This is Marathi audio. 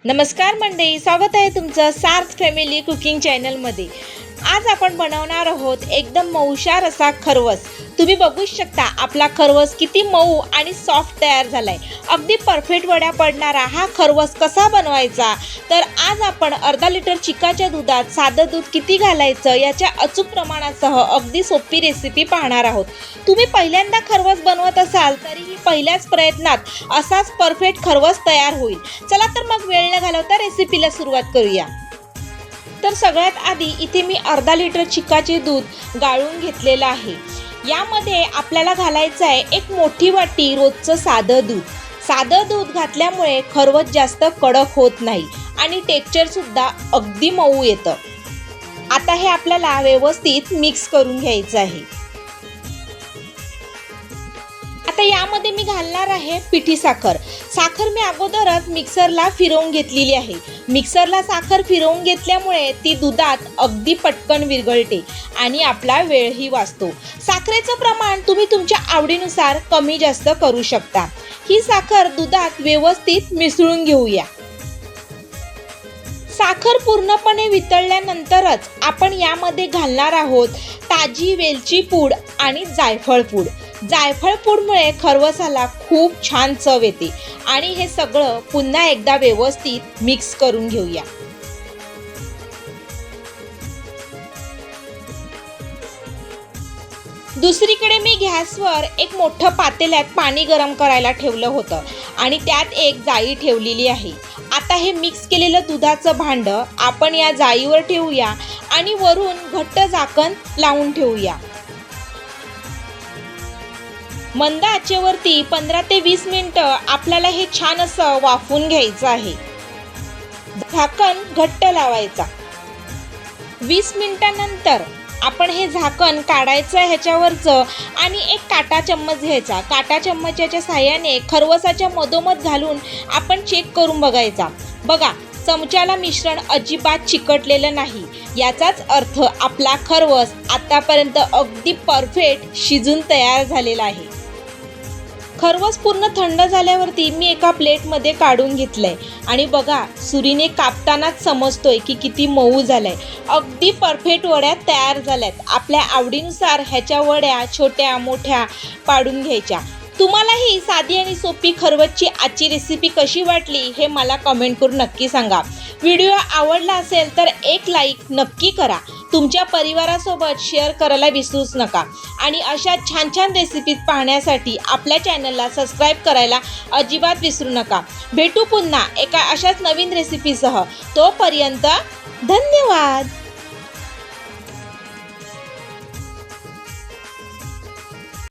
नमस्कार मंडळी, स्वागत आहे तुमचं सार्थ फॅमिली कुकिंग चॅनलमध्ये। आज आपण बनवणार आहोत एकदम मऊशार असा खरवस। तुम्ही बघू शकता आपला खरवस किती मऊ आणि सॉफ्ट तयार झालाय। अगदी परफेक्ट वड्या पडणारा हा खरवस कसा बनवायचा, तर आज आपण अर्धा लिटर चिकाच्या दुधात साधं दूध किती घालायचं याच्या अचूक प्रमाणासह अगदी सोपी रेसिपी पाहणार आहोत। तुम्ही पहिल्यांदा खरवस बनवत असाल तरीही पहिल्याच प्रयत्नात असाच परफेक्ट खरवस तयार होईल। चला तर मग वेळ न घालवता रेसिपीला सुरुवात करूया। तर सगळ्यात आधी इथे मी अर्धा लिटर चिकाचे दूध गाळून घेतलेलं आहे। यामध्ये आपल्याला घालायचं आहे एक मोठी वाटी रोजचं साधं दूध। साधं दूध घातल्यामुळे खरवस जास्त कडक होत नाही आणि टेक्स्चर सुद्धा अगदी मऊ येतं। आता हे आपल्याला व्यवस्थित मिक्स करून घ्यायचं आहे। आता यामध्ये मी घालणार आहे पिठी साखर। साखर मी अगोदरच मिक्सरला फिरवून घेतलेली आहे। मिक्सरला साखर फिरवून घेतल्यामुळे ती दुधात अगदी पटकन विरघळते आणि आपला वेळही वाचतो। साखरेचं प्रमाण तुम्ही तुमच्या आवडीनुसार कमी जास्त करू शकता। ही साखर दुधात व्यवस्थित मिसळून घेऊया। साखर पूर्णपणे वितळल्यानंतरच आपण यामध्ये घालणार आहोत ताजी वेलची पूड आणि जायफळ पूड। जायफळ पूडमुळे खरवसाला खूप छान चव येते आणि हे सगळं पुन्हा एकदा व्यवस्थित मिक्स करून घेऊया। दुसरीकडे मी गॅसवर एक मोठं पातेल्यात पाणी गरम करायला ठेवलं होतं आणि त्यात एक जाळी ठेवलेली आहे। आता हे मिक्स केलेलं दुधाचं भांड आपण या जाळीवर ठेवूया आणि वरून घट्ट झाकण लावून ठेवूया। मंद आचेवरती 15 ते 20 मिनिटं आपल्याला हे छान असं वाफवून घ्यायचं आहे। झाकण घट्ट लावायचा। 20 मिनिटांनंतर आपण हे झाकण काढायचं ह्याच्यावरचं आणि एक काटा चम्मच घ्यायचा। काटा चम्मचाच्या साहाय्याने खरवसाच्या मधोमध घालून आपण चेक करून बघायचा। बघा, चमच्याला मिश्रण अजिबात चिकटलेलं नाही, याचाच अर्थ आपला खरवस आतापर्यंत अगदी परफेक्ट शिजून तयार झालेला आहे। खरवस पूर्ण थंड झाल्यावरती मी एका प्लेटमध्ये काढून घेतलंय आणि बघा, सुरीने कापतानाच समजतोय की किती मऊ झालंय। अगदी परफेक्ट वड्या तयार झाल्यात। आपल्या आवडीनुसार ह्याच्या वड्या छोट्या मोठ्या पाडून घ्यायच्या। तुम्हाला ही साधी आणि सोपी खरवसची आजची रेसिपी कशी वाटली हे मला कमेंट करून नक्की सांगा। व्हिडिओ आवडला असेल तर एक लाईक नक्की करा। तुमच्या परिवारासोबत शेअर करायला विसरूच नका आणि अशा छान छान रेसिपीज पाहण्यासाठी आपल्या चॅनलला सबस्क्राईब करायला अजिबात विसरू नका। भेटू पुन्हा एका अशाच नवीन रेसिपीसह। तोपर्यंत धन्यवाद।